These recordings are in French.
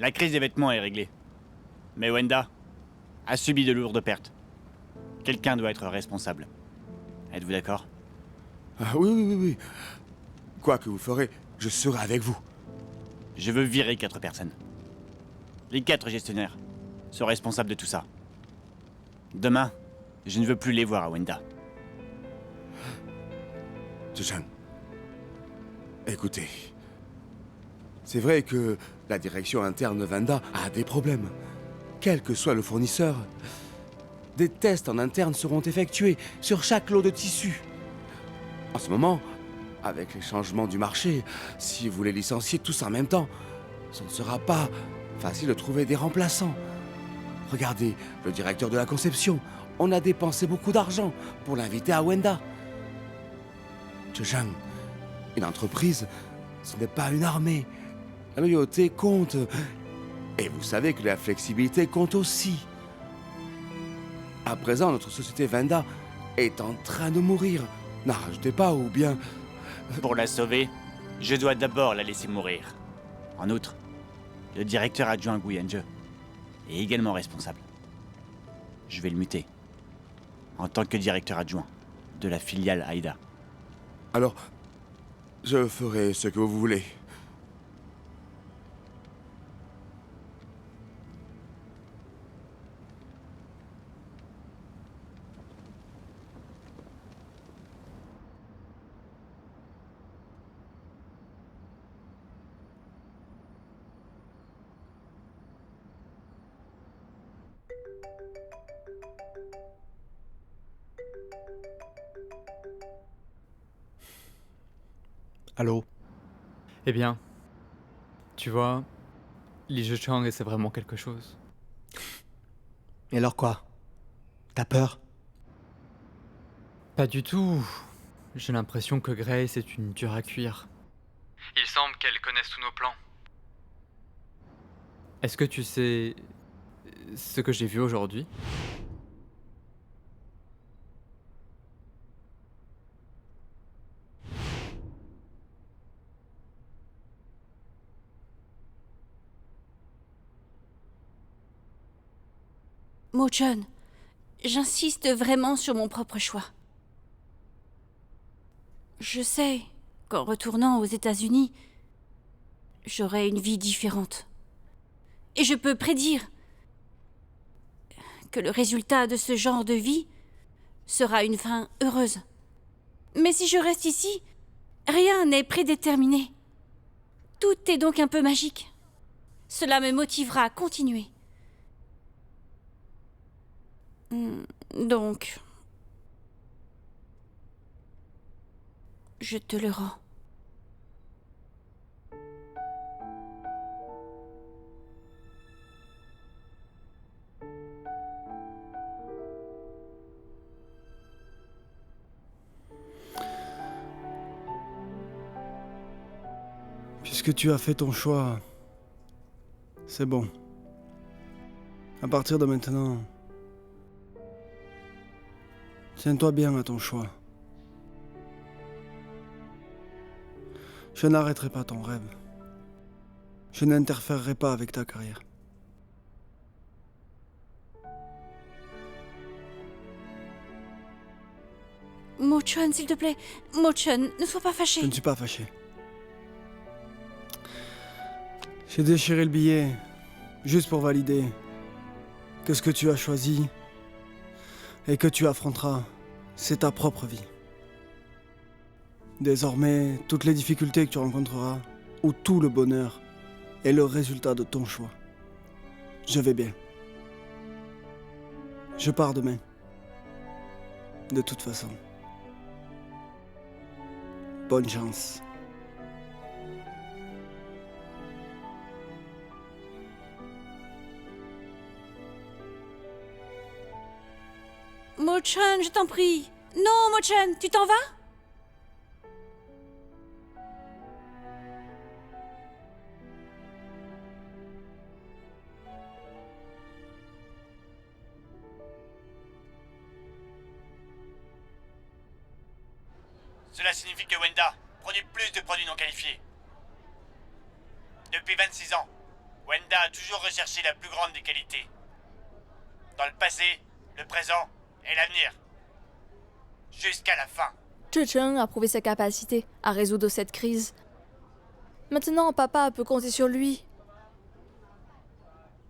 La crise des vêtements est réglée. Mais Wenda a subi de lourdes pertes. Quelqu'un doit être responsable. Êtes-vous d'accord? Ah oui, oui, oui, oui. Quoi que vous ferez, je serai avec vous. Je veux virer 4 personnes. Les 4 gestionnaires sont responsables de tout ça. Demain, je ne veux plus les voir à Wenda. Jean, écoutez. C'est vrai que la direction interne de Vanda a des problèmes. Quel que soit le fournisseur, des tests en interne seront effectués sur chaque lot de tissu. En ce moment, avec les changements du marché, si vous les licenciez tous en même temps, ce ne sera pas facile de trouver des remplaçants. Regardez, le directeur de la conception, on a dépensé beaucoup d'argent pour l'inviter à Wenda. Zhejiang, une entreprise, ce n'est pas une armée. La loyauté compte. Et vous savez que la flexibilité compte aussi. À présent, notre société Vanda est en train de mourir. N'en rajoutez pas, ou bien... Pour la sauver, je dois d'abord la laisser mourir. En outre, le directeur adjoint Guyange est également responsable. Je vais le muter en tant que directeur adjoint de la filiale Aida. Alors, je ferai ce que vous voulez. Allô? Eh bien, tu vois, Li Zhichang, c'est vraiment quelque chose. Et alors quoi? T'as peur? Pas du tout. J'ai l'impression que Grace est une dure à cuire. Il semble qu'elle connaisse tous nos plans. Est-ce que tu sais ce que j'ai vu aujourd'hui? Mo-chun, j'insiste vraiment sur mon propre choix. Je sais qu'en retournant aux États-Unis, j'aurai une vie différente. Et je peux prédire que le résultat de ce genre de vie sera une fin heureuse. Mais si je reste ici, rien n'est prédéterminé. Tout est donc un peu magique. Cela me motivera à continuer. Donc, je te le rends. Puisque tu as fait ton choix, c'est bon. À partir de maintenant, tiens-toi bien à ton choix. Je n'arrêterai pas ton rêve. Je n'interférerai pas avec ta carrière. Mo-chun, s'il te plaît. Mo-chun, ne sois pas fâché. Je ne suis pas fâché. J'ai déchiré le billet juste pour valider que ce que tu as choisi et que tu affronteras, c'est ta propre vie. Désormais, toutes les difficultés que tu rencontreras, ou tout le bonheur, est le résultat de ton choix. Je vais bien. Je pars demain. De toute façon. Bonne chance. Mo-chun, je t'en prie. Non, Mo-chun, tu t'en vas? Cela signifie que Wenda produit plus de produits non qualifiés. Depuis 26 ans, Wenda a toujours recherché la plus grande des qualités. Dans le passé, le présent et l'avenir. Jusqu'à la fin. Zhe Cheng a prouvé sa capacité à résoudre cette crise. Maintenant, papa peut compter sur lui.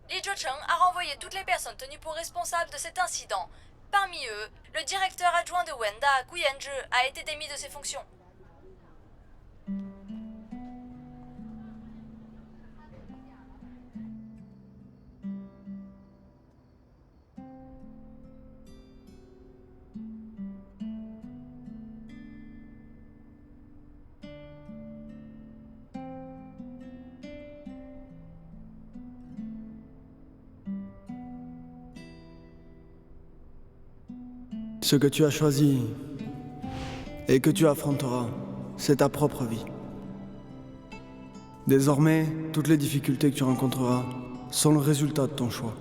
Li Zhecheng a renvoyé toutes les personnes tenues pour responsables de cet incident. Parmi eux, le directeur adjoint de Wenda, Gu Yanzhi, a été démis de ses fonctions. Ce que tu as choisi et que tu affronteras, c'est ta propre vie. Désormais, toutes les difficultés que tu rencontreras sont le résultat de ton choix.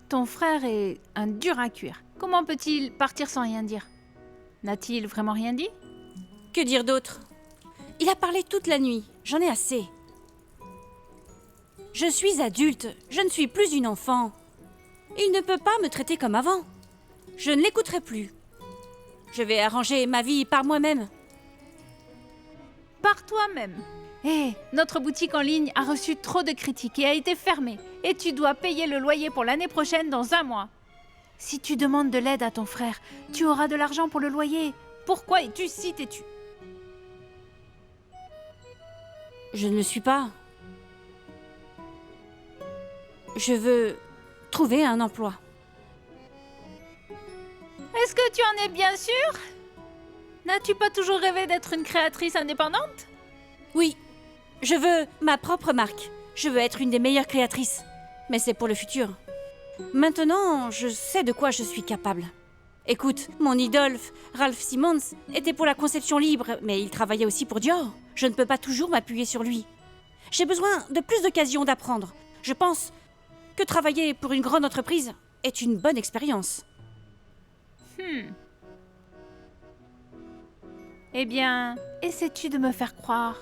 Ton frère est un dur à cuire. Comment peut-il partir sans rien dire? N'a-t-il vraiment rien dit? Que dire d'autre? Il a parlé toute la nuit, j'en ai assez. Je suis adulte, je ne suis plus une enfant. Il ne peut pas me traiter comme avant. Je ne l'écouterai plus. Je vais arranger ma vie par moi-même. Par toi-même. Hé, notre boutique en ligne a reçu trop de critiques et a été fermée. Et tu dois payer le loyer pour l'année prochaine dans 1 mois. Si tu demandes de l'aide à ton frère, tu auras de l'argent pour le loyer. Pourquoi es-tu si têtu? Je ne le suis pas. Je veux trouver un emploi. Est-ce que tu en es bien sûr? N'as-tu pas toujours rêvé d'être une créatrice indépendante? Oui, je veux ma propre marque. Je veux être une des meilleures créatrices. Mais c'est pour le futur. Maintenant, je sais de quoi je suis capable. Écoute, mon idole, Ralph Simmons, était pour la conception libre, mais il travaillait aussi pour Dior. Je ne peux pas toujours m'appuyer sur lui. J'ai besoin de plus d'occasions d'apprendre. Je pense que travailler pour une grande entreprise est une bonne expérience. Eh bien, essaies-tu de me faire croire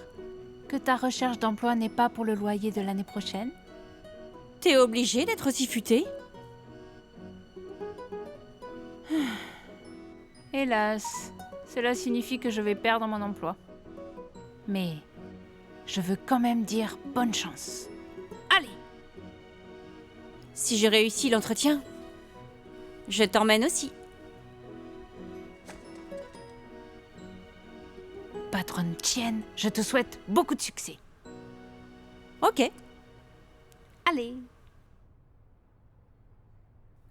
que ta recherche d'emploi n'est pas pour le loyer de l'année prochaine? T'es obligé d'être aussi futé? Hélas, cela signifie que je vais perdre mon emploi. Mais je veux quand même dire bonne chance. Allez! Si je réussis l'entretien, je t'emmène aussi. Patronne Tienne, je te souhaite beaucoup de succès. Ok. Allez!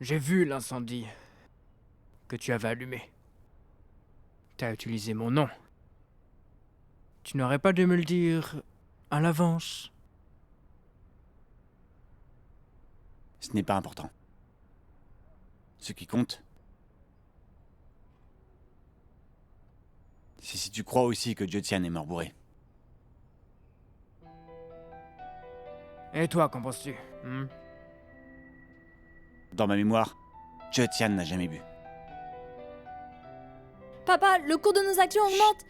J'ai vu l'incendie que tu avais allumé. T'as utilisé mon nom. Tu n'aurais pas dû me le dire à l'avance. Ce n'est pas important. Ce qui compte, c'est si tu crois aussi que Zhe Tian est mort bourré. Et toi, qu'en penses-tu? Dans ma mémoire, Zhe Tian n'a jamais bu. Papa, le cours de nos actions augmente.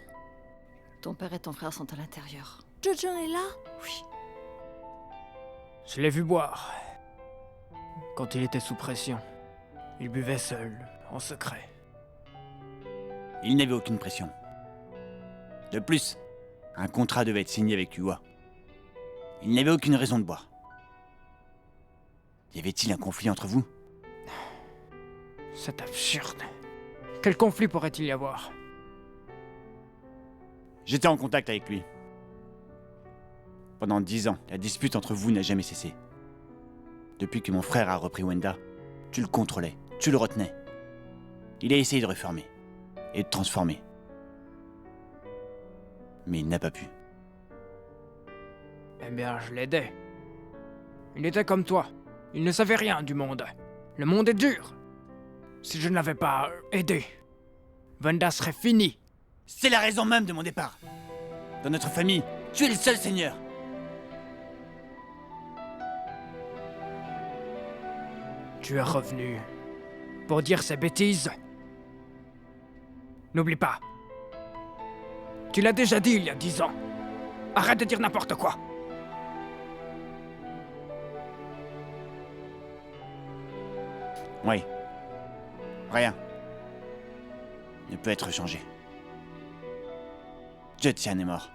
Ton père et ton frère sont à l'intérieur. Zhe Cheng est là? Oui. Je l'ai vu boire. Quand il était sous pression, il buvait seul, en secret. Il n'avait aucune pression. De plus, un contrat devait être signé avec Hua. Il n'avait aucune raison de boire. Y avait-il un conflit entre vous? C'est absurde. Quel conflit pourrait-il y avoir? J'étais en contact avec lui. Pendant 10 ans, la dispute entre vous n'a jamais cessé. Depuis que mon frère a repris Wenda, tu le contrôlais, tu le retenais. Il a essayé de reformer et de transformer. Mais il n'a pas pu. Eh bien, je l'aidais. Il était comme toi. Il ne savait rien du monde. Le monde est dur. Si je ne l'avais pas aidé, Wanda serait finie. C'est la raison même de mon départ. Dans notre famille, tu es le seul seigneur. Tu es revenu pour dire ces bêtises. N'oublie pas. Tu l'as déjà dit il y a 10 ans. Arrête de dire n'importe quoi. Oui. Rien ne peut être changé. Judson est mort.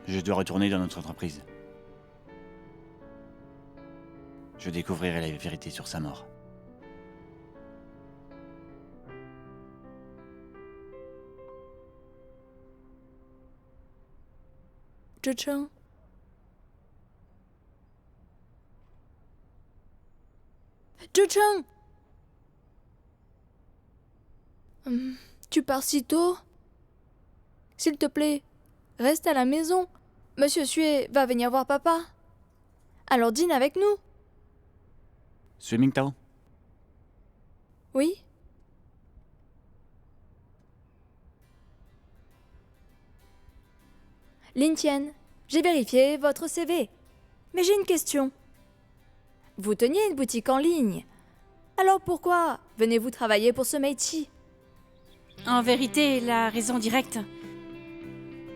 Je dois retourner dans notre entreprise. Je découvrirai la vérité sur sa mort. Zhecheng. Zhecheng. Tu pars si tôt? S'il te plaît, reste à la maison. Monsieur Sue va venir voir papa. Alors dîne avec nous. Swimming Tao? Oui? Lin Tian, j'ai vérifié votre CV. Mais j'ai une question. Vous teniez une boutique en ligne. Alors pourquoi venez-vous travailler pour ce Meichi? En vérité, la raison directe,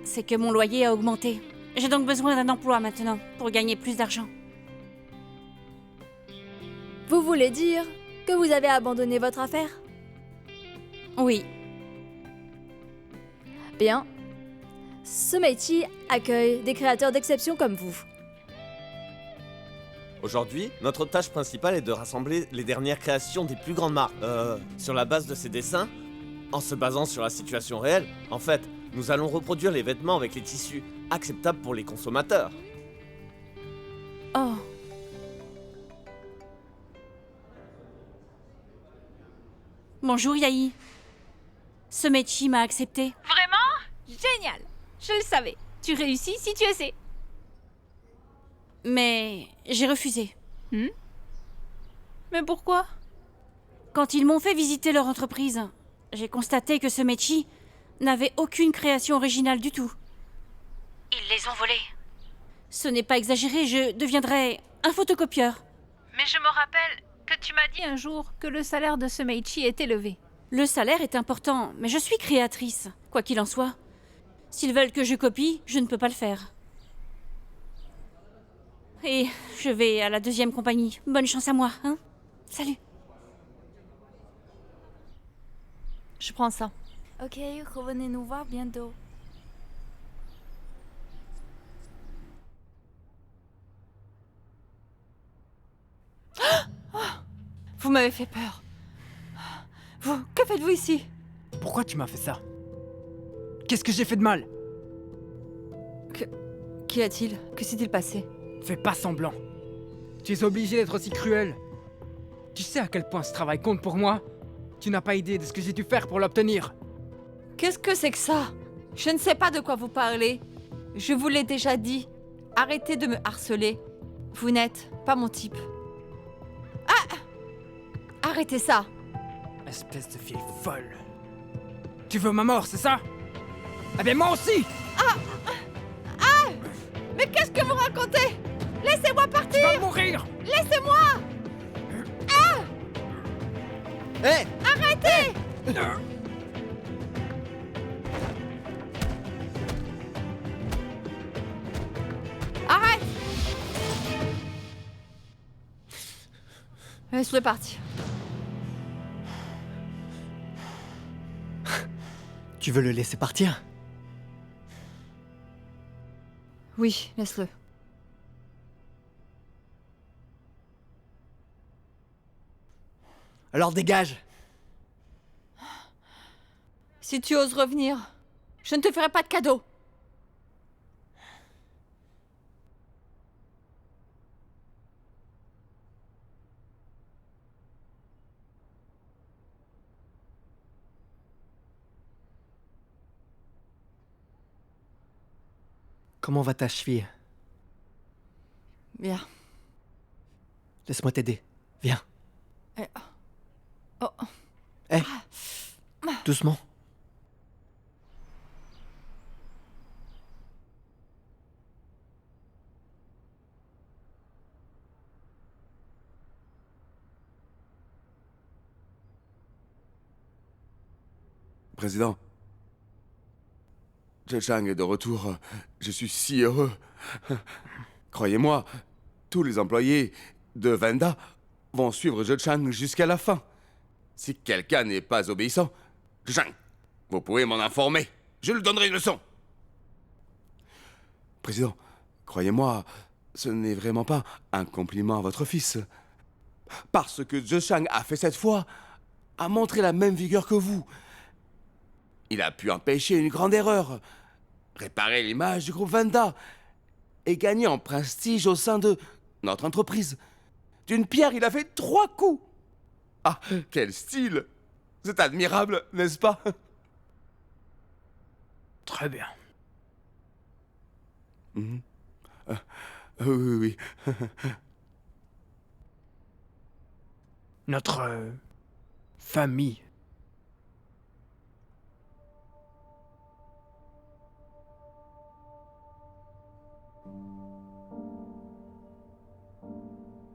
c'est que mon loyer a augmenté. J'ai donc besoin d'un emploi maintenant pour gagner plus d'argent. Vous voulez dire que vous avez abandonné votre affaire? Oui, Bien. Ce Meichi accueille des créateurs d'exception comme vous. Aujourd'hui, notre tâche principale est de rassembler les dernières créations des plus grandes marques. Sur la base de ces dessins, en se basant sur la situation réelle, en fait, nous allons reproduire les vêtements avec les tissus acceptables pour les consommateurs. oh. Bonjour Yahi. Ce Meichi m'a accepté. Vraiment? Génial! Je le savais. Tu réussis si tu essaies. Mais j'ai refusé. Mais pourquoi? Quand ils m'ont fait visiter leur entreprise, j'ai constaté que ce Meichi n'avait aucune création originale du tout. Ils les ont volés. Ce n'est pas exagéré, je deviendrai un photocopieur. Mais je me rappelle que tu m'as dit un jour que le salaire de ce Meichi est élevé. Le salaire est important, mais je suis créatrice, quoi qu'il en soit. S'ils veulent que je copie, je ne peux pas le faire. Et je vais à la deuxième compagnie. Bonne chance à moi, hein? Salut. Je prends ça. Ok, revenez nous voir bientôt. Vous m'avez fait peur. Vous, que faites-vous ici? Pourquoi tu m'as fait ça? Qu'est-ce que j'ai fait de mal? Qu'y a-t-il? Que s'est-il passé? Fais pas semblant. Tu es obligé d'être aussi cruel. Tu sais à quel point ce travail compte pour moi? Tu n'as pas idée de ce que j'ai dû faire pour l'obtenir. Qu'est-ce que c'est que ça? Je ne sais pas de quoi vous parlez. Je vous l'ai déjà dit. Arrêtez de me harceler. Vous n'êtes pas mon type. Ah! Arrêtez ça! Espèce de vieille folle. Tu veux ma mort, c'est ça? Eh bien moi aussi! Mais qu'est-ce que vous racontez? Laissez-moi Tu partir! vas mourir! Laissez-moi! Hé! Arrêtez! Arrête! Laisse-le partir. Tu veux le laisser partir? Oui, laisse-le. Alors dégage. Si tu oses revenir, je ne te ferai pas de cadeau. Comment va ta cheville? Bien. Laisse-moi t'aider. Viens. Oh. Hé. Doucement. Président, Zhe Chang est de retour. Je suis si heureux. Croyez-moi, tous les employés de Vanda vont suivre Zhe Chang jusqu'à la fin. Si quelqu'un n'est pas obéissant, Zhe Chang, vous pouvez m'en informer. Je lui donnerai une leçon. Président, croyez-moi, ce n'est vraiment pas un compliment à votre fils. Parce que Zhe Chang a fait cette fois, a montré la même vigueur que vous. Il a pu empêcher une grande erreur, réparer l'image du groupe Vanda et gagner en prestige au sein de notre entreprise. D'une pierre, il a fait 3 coups. Ah, quel style! C'est admirable, n'est-ce pas? Très bien. Oui, oui. Notre famille.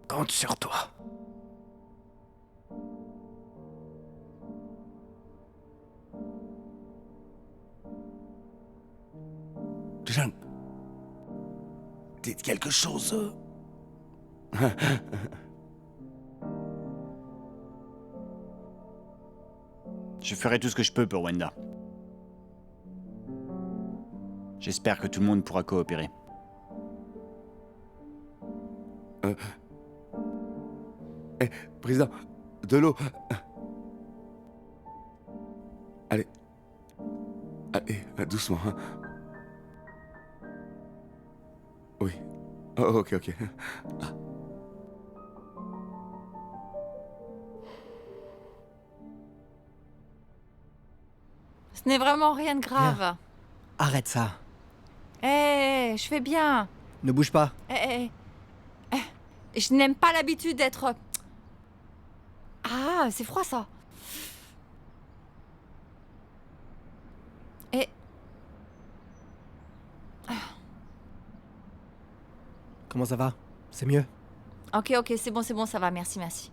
Compte sur toi. Zhe, dites quelque chose. Je ferai tout ce que je peux pour Wenda. J'espère que tout le monde pourra coopérer. Président, de l'eau. Allez. Allez, doucement. Hein. Oui. Oh, ok. Ah. Ce n'est vraiment rien de grave. Viens. Arrête ça. Hé, je fais bien. Ne bouge pas. Je n'aime pas l'habitude d'être... Ah, c'est froid ça. Et... Comment ça va? C'est mieux? Ok, c'est bon, ça va, merci.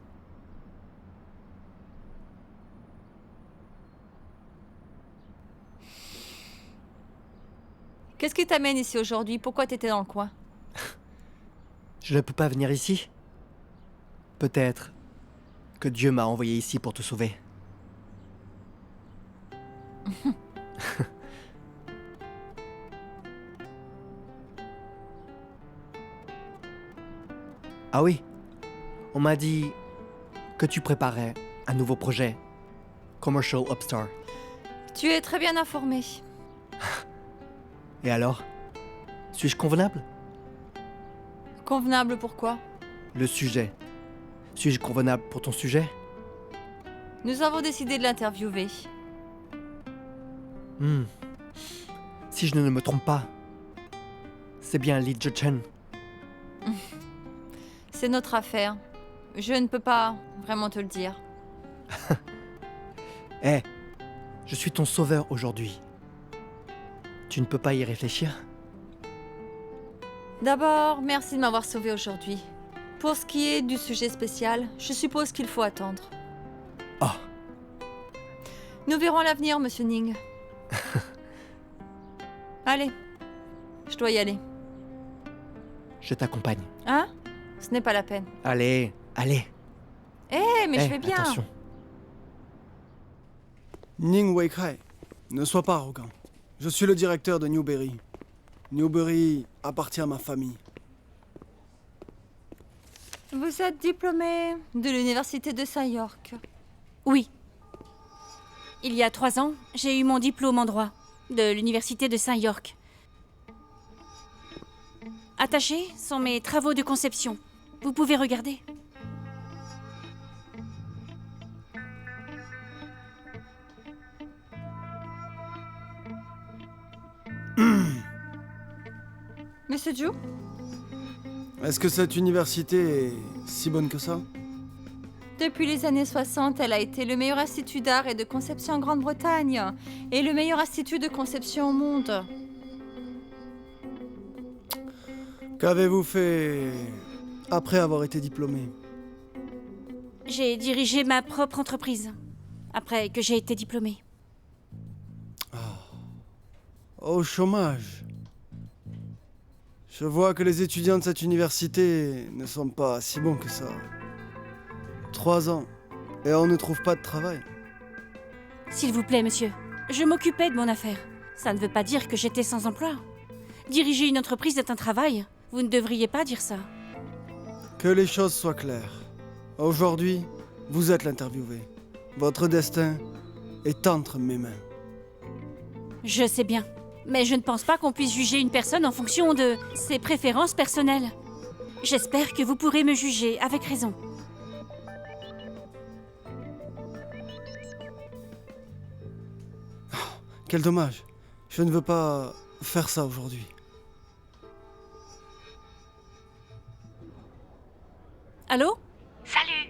Qu'est-ce qui t'amène ici aujourd'hui? Pourquoi t'étais dans le coin? Je ne peux pas venir ici. Peut-être que Dieu m'a envoyé ici pour te sauver. Ah oui, on m'a dit que tu préparais un nouveau projet, Commercial Upstart. Tu es très bien informé. Et alors? Suis-je convenable? Convenable pourquoi? Le sujet. Suis-je convenable pour ton sujet? Nous avons décidé de l'interviewer. Si je ne me trompe pas, c'est bien Li Zhe-Chen. C'est notre affaire. Je ne peux pas vraiment te le dire. Je suis ton sauveur aujourd'hui. Tu ne peux pas y réfléchir? D'abord, merci de m'avoir sauvé aujourd'hui. Pour ce qui est du sujet spécial, je suppose qu'il faut attendre. Oh. Nous verrons l'avenir, Monsieur Ning. Allez, je dois y aller. Je t'accompagne. Hein? Ce n'est pas la peine. Allez. Mais je vais bien. Attention. Ning Weikai, ne sois pas arrogant. Je suis le directeur de Newberry. Newberry appartient à ma famille. Vous êtes diplômé de l'université de Saint York. Oui. Il y a 3 ans, j'ai eu mon diplôme en droit de l'université de Saint-York. Attachés sont mes travaux de conception. Vous pouvez regarder. Monsieur Ju? Est-ce que cette université est si bonne que ça? Depuis les années 60, elle a été le meilleur institut d'art et de conception en Grande-Bretagne et le meilleur institut de conception au monde. Qu'avez-vous fait après avoir été diplômé? J'ai dirigé ma propre entreprise après que j'ai été diplômée. Au chômage. Je vois que les étudiants de cette université ne sont pas si bons que ça. 3 ans, et on ne trouve pas de travail. S'il vous plaît, monsieur, je m'occupais de mon affaire. Ça ne veut pas dire que j'étais sans emploi. Diriger une entreprise est un travail. Vous ne devriez pas dire ça. Que les choses soient claires. Aujourd'hui, vous êtes l'interviewé. Votre destin est entre mes mains. Je sais bien. Mais je ne pense pas qu'on puisse juger une personne en fonction de ses préférences personnelles. J'espère que vous pourrez me juger avec raison. Quel dommage. Je ne veux pas faire ça aujourd'hui. Allô? Salut.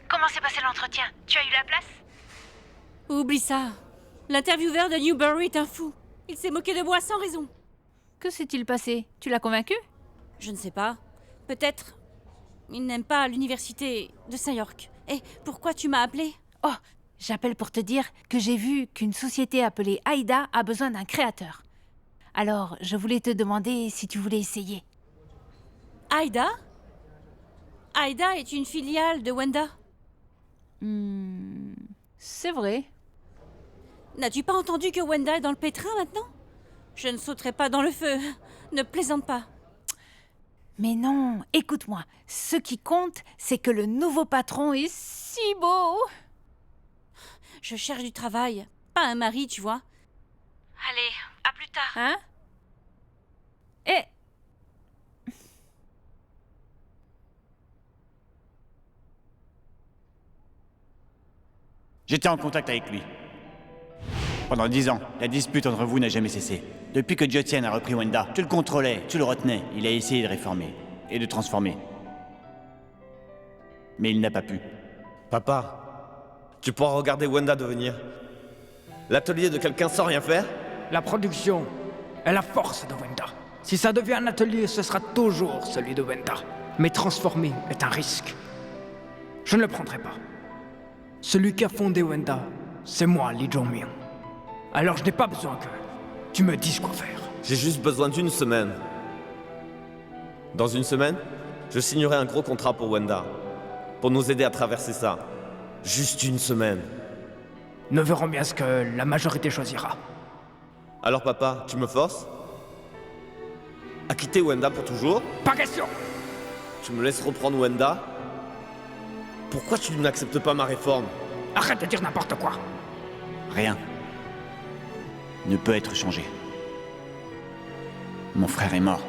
Comment s'est passé l'entretien? Tu as eu la place? Oublie ça. L'intervieweur de Newbury est un fou. Il s'est moqué de moi sans raison. Que s'est-il passé? Tu l'as convaincu? Je ne sais pas. Peut-être. Il n'aime pas l'université de Saint-York. Et pourquoi tu m'as appelé? Oh, j'appelle pour te dire que j'ai vu qu'une société appelée Aida a besoin d'un créateur. Alors, je voulais te demander si tu voulais essayer. Aida? Aida est une filiale de Wenda. C'est vrai. N'as-tu pas entendu que Wenda est dans le pétrin maintenant? Je ne sauterai pas dans le feu. Ne plaisante pas. Mais non, écoute-moi. Ce qui compte, c'est que le nouveau patron est si beau. Je cherche du travail, pas un mari, tu vois. Allez, à plus tard. Hein? Eh, J'étais en contact avec lui. Pendant 10 ans, la dispute entre vous n'a jamais cessé. Depuis que Jotien a repris Wenda, tu le contrôlais, tu le retenais. Il a essayé de réformer et de transformer. Mais il n'a pas pu. Papa, tu pourras regarder Wenda devenir l'atelier de quelqu'un sans rien faire? La production est la force de Wenda. Si ça devient un atelier, ce sera toujours celui de Wenda. Mais transformer est un risque. Je ne le prendrai pas. Celui qui a fondé Wenda, c'est moi, Lee Jong-myung. Alors je n'ai pas besoin que tu me dises quoi faire. J'ai juste besoin d'une semaine. Dans une semaine, je signerai un gros contrat pour Wenda. Pour nous aider à traverser ça. Juste une semaine. Nous verrons bien ce que la majorité choisira. Alors papa, tu me forces à quitter Wenda pour toujours? Pas question! Tu me laisses reprendre Wenda? Pourquoi tu n'acceptes pas ma réforme? Arrête de dire n'importe quoi! Rien ne peut être changé. Mon frère est mort.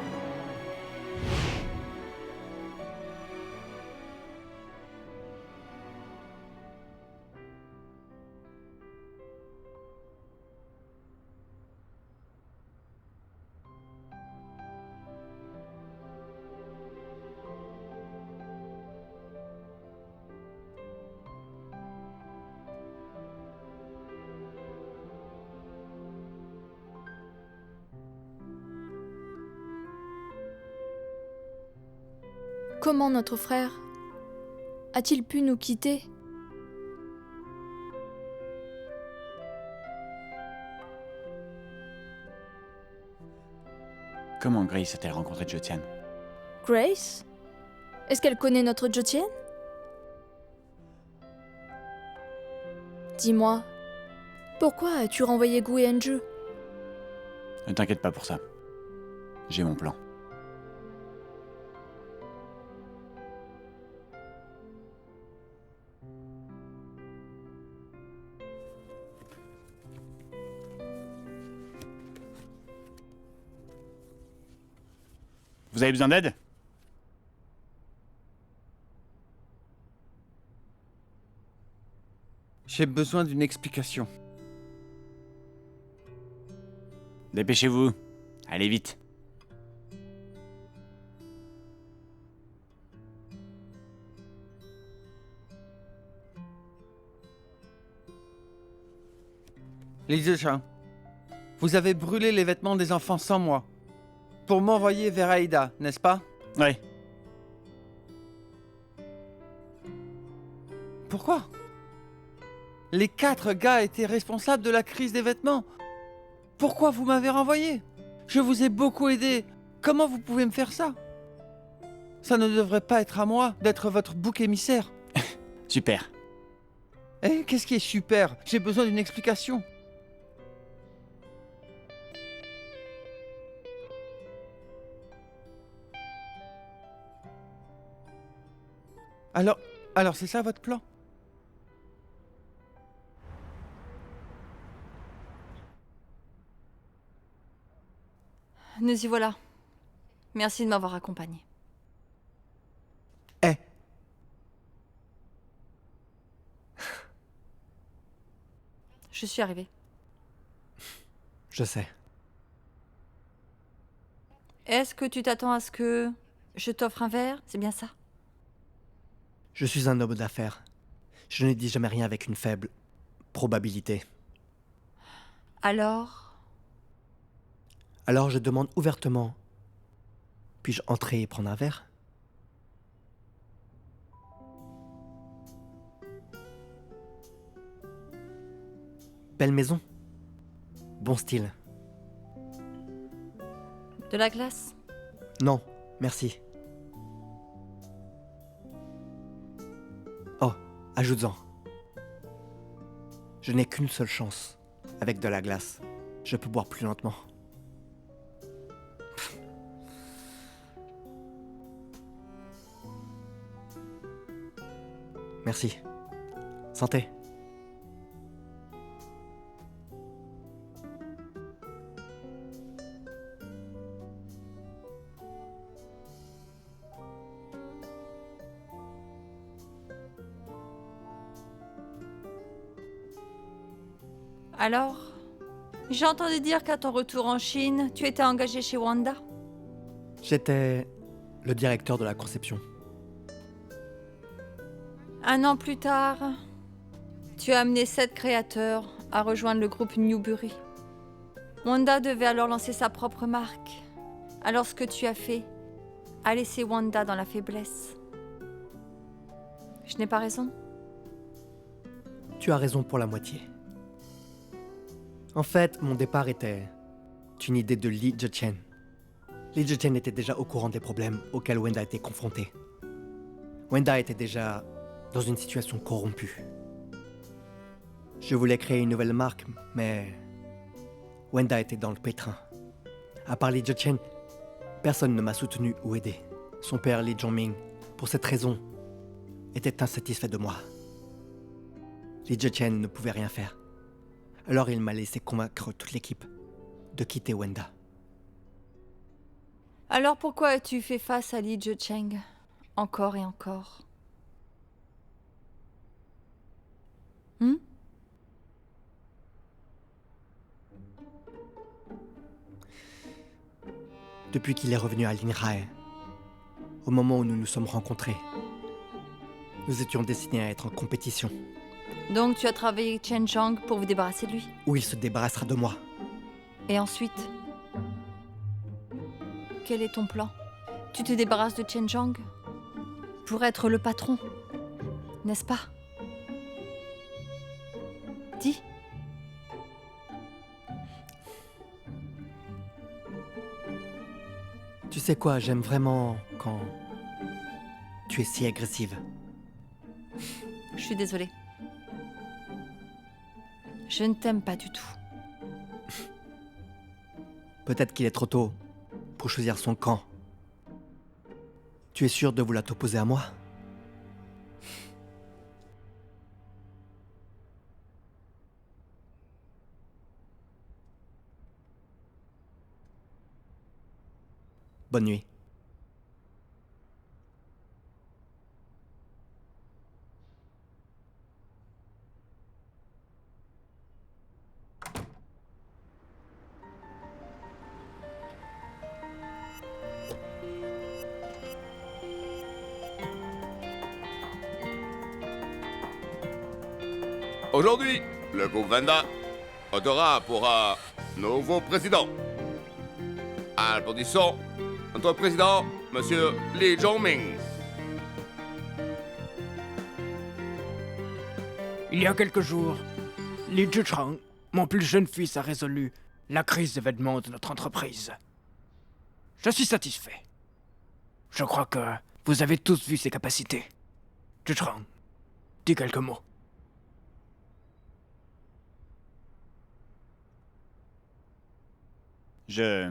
Comment notre frère a-t-il pu nous quitter? Comment Grace a-t-elle rencontré Jotien? Grace? Est-ce qu'elle connaît notre Jotien? Dis-moi, pourquoi as-tu renvoyé Gu et Enju? Ne t'inquiète pas pour ça. J'ai mon plan. Vous avez besoin d'aide? J'ai besoin d'une explication. Dépêchez-vous. Allez vite. Les Zechin, vous avez brûlé les vêtements des enfants sans moi. Pour m'envoyer vers Aïda, n'est-ce pas? Ouais. Pourquoi? Les 4 gars étaient responsables de la crise des vêtements. Pourquoi vous m'avez renvoyé? Je vous ai beaucoup aidé. Comment vous pouvez me faire ça? Ça ne devrait pas être à moi d'être votre bouc émissaire. Super. Eh, qu'est-ce qui est super? J'ai besoin d'une explication. Alors c'est ça votre plan? Nous y voilà. Merci de m'avoir accompagné. Eh. Je suis arrivée. Je sais. Est-ce que tu t'attends à ce que je t'offre un verre? C'est bien ça? Je suis un homme d'affaires. Je ne dis jamais rien avec une faible probabilité. Alors, Alors je demande ouvertement. Puis-je entrer et prendre un verre? Belle maison. Bon style. de la glace? Non, merci. Oh, ajoute-en. Je n'ai qu'une seule chance. Avec de la glace, je peux boire plus lentement. Merci. Santé. Alors, j'ai entendu dire qu'à ton retour en Chine, tu étais engagé chez Wanda. J'étais le directeur de la conception. Un an plus tard, tu as amené 7 créateurs à rejoindre le groupe Newbury. Wanda devait alors lancer sa propre marque. Alors ce que tu as fait a laissé Wanda dans la faiblesse. Je n'ai pas raison? Tu as raison pour la moitié. En fait, mon départ était une idée de Lee Je-chen. Lee Je-chen était déjà au courant des problèmes auxquels Wanda était confrontée. Wanda était déjà dans une situation corrompue. Je voulais créer une nouvelle marque, mais Wanda était dans le pétrin. À part Lee Je-chen, personne ne m'a soutenu ou aidé. Son père, Lee Jong-ming, pour cette raison, était insatisfait de moi. Lee Je-chen ne pouvait rien faire. Alors il m'a laissé convaincre toute l'équipe de quitter Wanda. Alors pourquoi as-tu fait face à Lee Je-cheng encore et encore? Depuis qu'il est revenu à Linrae, au moment où nous nous sommes rencontrés, nous étions destinés à être en compétition. Donc tu as travaillé avec Chen Zhang pour vous débarrasser de lui? Où il se débarrassera de moi. Et ensuite? Quel est ton plan? Tu te débarrasses de Chen Zhang pour être le patron, n'est-ce pas? Dis. Tu sais quoi, j'aime vraiment quand tu es si agressive. Je suis désolée. Je ne t'aime pas du tout. Peut-être qu'il est trop tôt pour choisir son camp. Tu es sûr de vouloir t'opposer à moi? Bonne nuit. Aujourd'hui, le groupe Vanda votera pour un nouveau président. Applaudissons notre président, Monsieur Lee Jong-ming. Il y a quelques jours, Li Zhicheng, mon plus jeune fils, a résolu la crise des vêtements de notre entreprise. Je suis satisfait. Je crois que vous avez tous vu ses capacités. Zhicheng, dis quelques mots. Je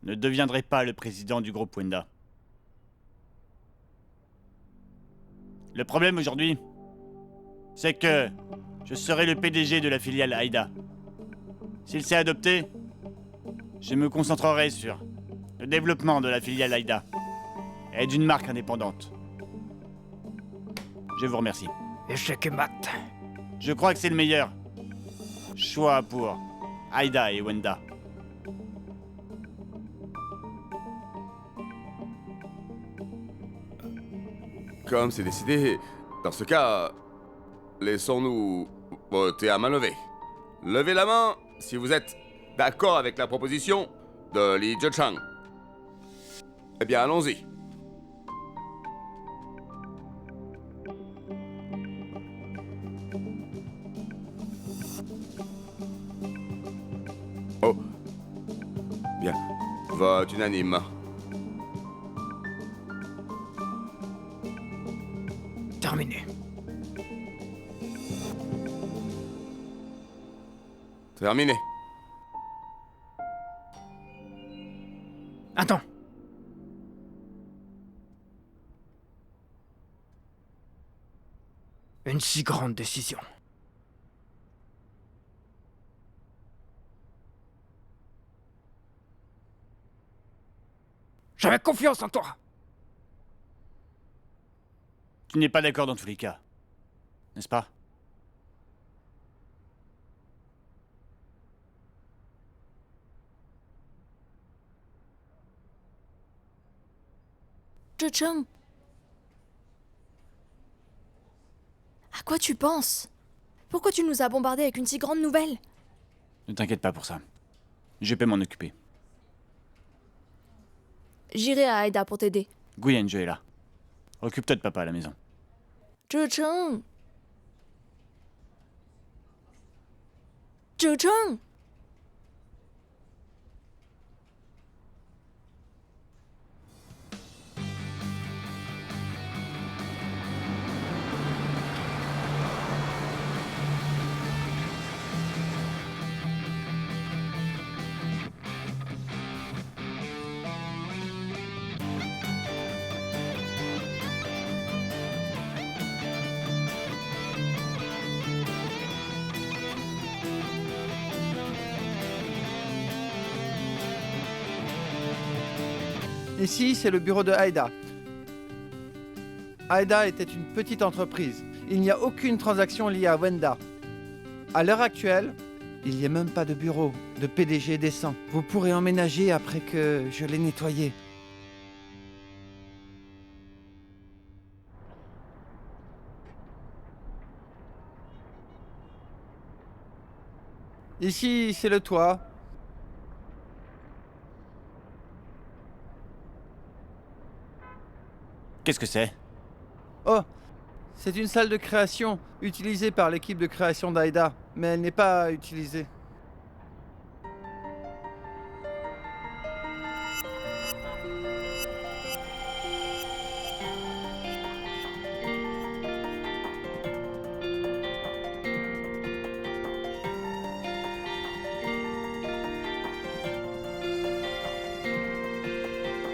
ne deviendrai pas le président du groupe Wenda. Le problème aujourd'hui, c'est que je serai le PDG de la filiale Aida. S'il s'est adopté, je me concentrerai sur le développement de la filiale Aida et d'une marque indépendante. Je vous remercie. Échec et mat. Je crois que c'est le meilleur choix pour Aida et Wenda. Comme c'est décidé, dans ce cas, laissons-nous voter à main levée. Levez la main si vous êtes d'accord avec la proposition de Li Zhicheng. Eh bien, allons-y. Oh. Bien. Vote unanime. Terminé. Terminé. Attends. Une si grande décision. J'avais confiance en toi. Tu n'es pas d'accord dans tous les cas, n'est-ce pas? Zhicheng. À quoi tu penses? Pourquoi tu nous as bombardés avec une si grande nouvelle? Ne t'inquiète pas pour ça. Je peux m'en occuper. J'irai à Aida pour t'aider. Guyenje est là. Occupe-toi de papa à la maison. Zhicheng. Zhicheng. Ici, c'est le bureau de Aida. Aida était une petite entreprise. Il n'y a aucune transaction liée à Wenda. À l'heure actuelle, il n'y a même pas de bureau, de PDG décent. Vous pourrez emménager après que je l'ai nettoyé. Ici, c'est le toit. Qu'est-ce que c'est? Oh, c'est une salle de création utilisée par l'équipe de création d'Aida, mais elle n'est pas utilisée.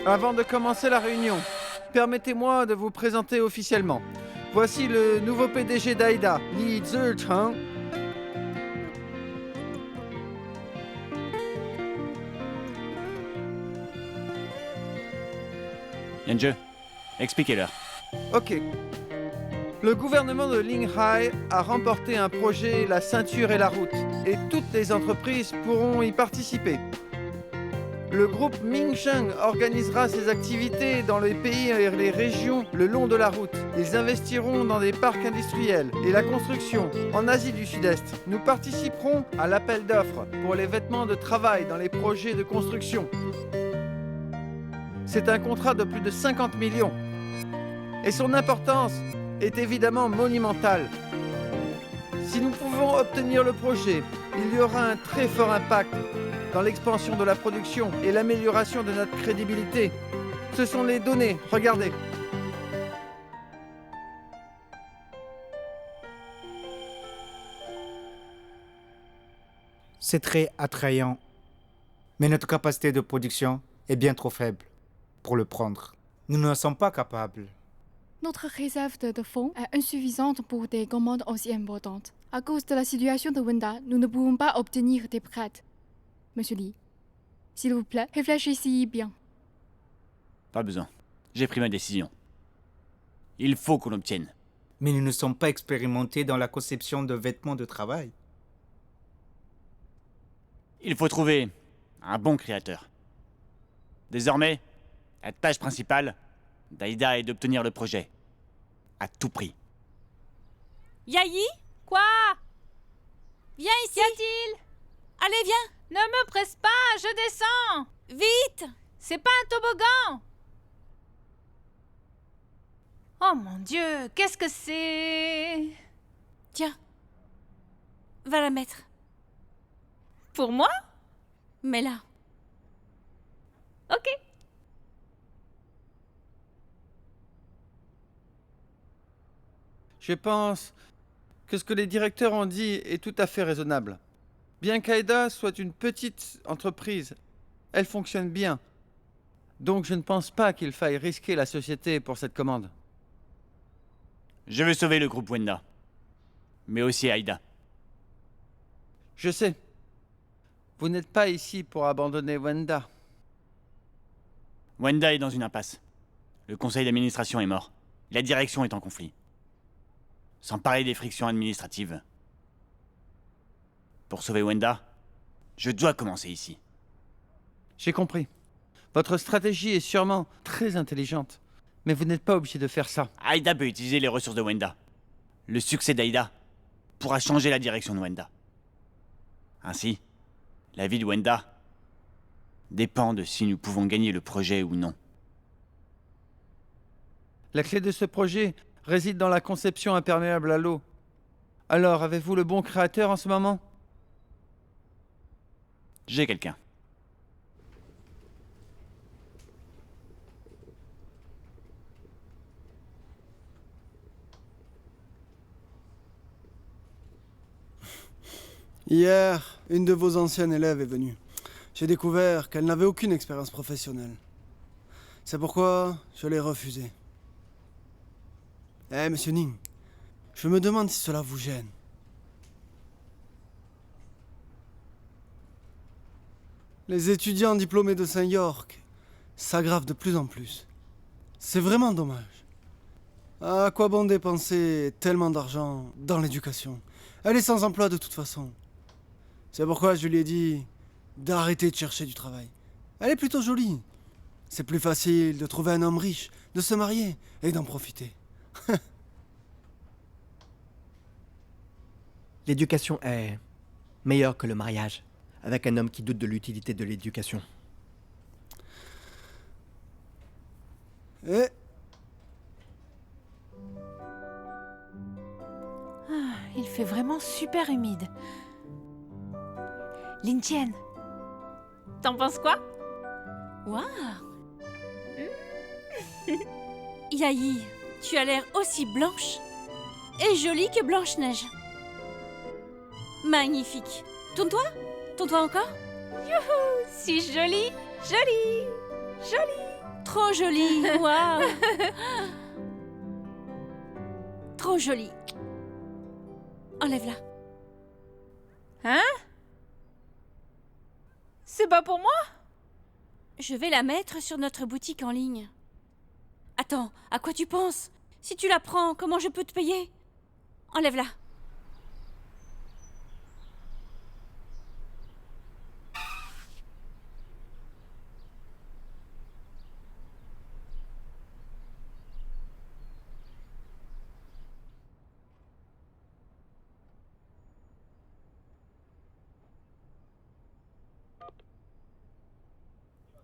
Avant de commencer la réunion, permettez-moi de vous présenter officiellement. Voici le nouveau PDG d'Aida, Li Zhicheng. Yenje, expliquez-leur. Ok. Le gouvernement de Linghai a remporté un projet La ceinture et la route, et toutes les entreprises pourront y participer. Le groupe Mingsheng organisera ses activités dans les pays et les régions le long de la route. Ils investiront dans des parcs industriels et la construction en Asie du Sud-Est. Nous participerons à l'appel d'offres pour les vêtements de travail dans les projets de construction. C'est un contrat de plus de 50 millions. Et son importance est évidemment monumentale. Si nous pouvons obtenir le projet, il y aura un très fort impact dans l'expansion de la production et l'amélioration de notre crédibilité. Ce sont les données, regardez. C'est très attrayant, mais notre capacité de production est bien trop faible pour le prendre. Nous ne sommes pas capables. Notre réserve de fonds est insuffisante pour des commandes aussi importantes. À cause de la situation de Wenda, nous ne pouvons pas obtenir des prêts. Monsieur Lee, s'il vous plaît, réfléchissez bien. Pas besoin. J'ai pris ma décision. Il faut qu'on l'obtienne. Mais nous ne sommes pas expérimentés dans la conception de vêtements de travail. Il faut trouver un bon créateur. Désormais, la tâche principale d'Aïda est d'obtenir le projet. À tout prix. Yayi, Quoi? viens ici. Qu'y a-t-il? Allez, viens. Ne me presse pas, je descends. Vite. C'est pas un toboggan. Oh mon Dieu, qu'est-ce que c'est? Tiens. Va la mettre. Pour moi? Mets-la. Ok. Je pense que ce que les directeurs ont dit est tout à fait raisonnable. Bien qu'Aïda soit une petite entreprise, elle fonctionne bien. Donc je ne pense pas qu'il faille risquer la société pour cette commande. Je veux sauver le groupe Wenda. Mais aussi Aïda. Je sais. Vous n'êtes pas ici pour abandonner Wenda. Wenda est dans une impasse. Le conseil d'administration est mort. La direction est en conflit. Sans parler des frictions administratives. Pour sauver Wenda, je dois commencer ici. J'ai compris. Votre stratégie est sûrement très intelligente. Mais vous n'êtes pas obligé de faire ça. Aïda peut utiliser les ressources de Wenda. Le succès d'Aïda pourra changer la direction de Wenda. Ainsi, la vie de Wenda dépend de si nous pouvons gagner le projet ou non. La clé de ce projet réside dans la conception imperméable à l'eau. Alors, avez-vous le bon créateur en ce moment? J'ai quelqu'un. Hier, une de vos anciennes élèves est venue. J'ai découvert qu'elle n'avait aucune expérience professionnelle. C'est pourquoi je l'ai refusée. Eh, monsieur Ning, je me demande si cela vous gêne. Les étudiants diplômés de Saint-York s'aggravent de plus en plus. C'est vraiment dommage. À quoi bon dépenser tellement d'argent dans l'éducation? Elle est sans emploi de toute façon. C'est pourquoi je lui ai dit d'arrêter de chercher du travail. Elle est plutôt jolie. C'est plus facile de trouver un homme riche, de se marier et d'en profiter. L'éducation est meilleure que le mariage, avec un homme qui doute de l'utilité de l'éducation. Et Il fait vraiment super humide. Lin Tian, t'en penses quoi? Waouh. Yayi, tu as l'air aussi blanche et jolie que Blanche-Neige. Magnifique. Tourne-toi. Tourne-toi encore. Youhou, si jolie, jolie, jolie. Trop jolie. Waouh. Trop jolie. Enlève-la. Hein? C'est pas pour moi? Je vais la mettre sur notre boutique en ligne. Attends, à quoi tu penses? Si tu la prends, comment je peux te payer? Enlève-la.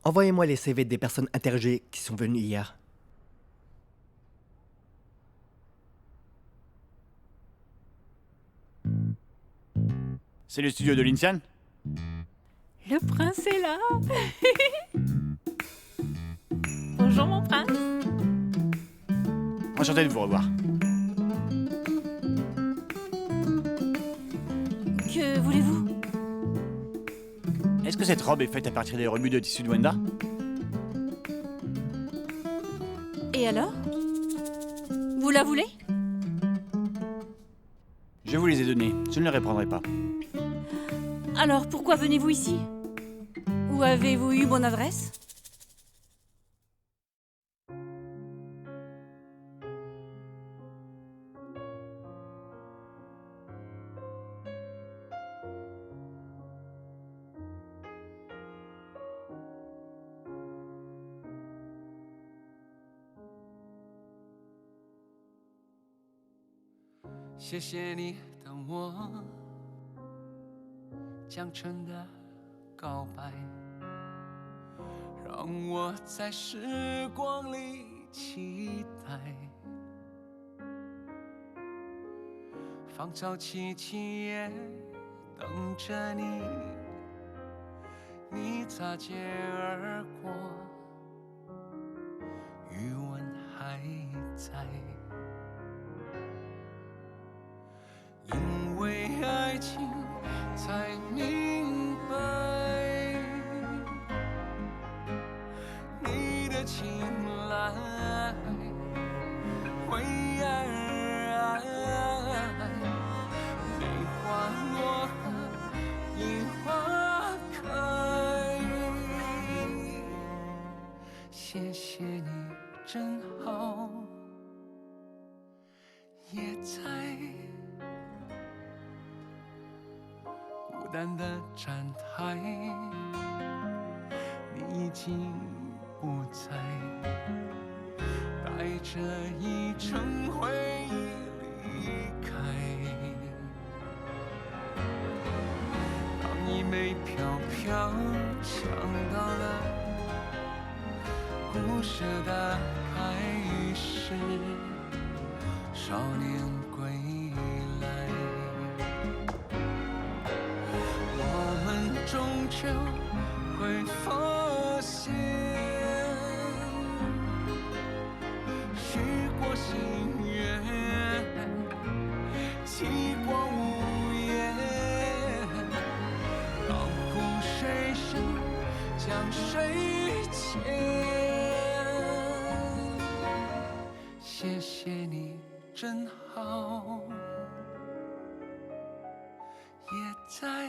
Envoyez-moi les CV des personnes interrogées qui sont venues hier. C'est le studio de Lincian? Le prince est là. Bonjour mon prince. Enchanté de vous revoir. Que voulez-vous? Est-ce que cette robe est faite à partir des rebuts de tissu de Wenda? Et alors? Vous la voulez? Je vous les ai donnés, je ne les reprendrai pas. Alors pourquoi venez-vous ici? Où avez-vous eu mon adresse? « 谢谢你等我，将真的告白，让我在时光里期待，芳草萋萋也等着你，你擦肩而过，余温还在。 因为爱情，才明白你的青睐，为爱而爱，梅花落了，樱花开。谢谢你，真好，也在。 孤单的站台，你已经不在，带着一程回忆离开。当一枚飘飘抢到了故事的开始，少年归来。 终究会发现，许过心愿，期过无言。当湖水深，将谁牵？谢谢你，真好，也在。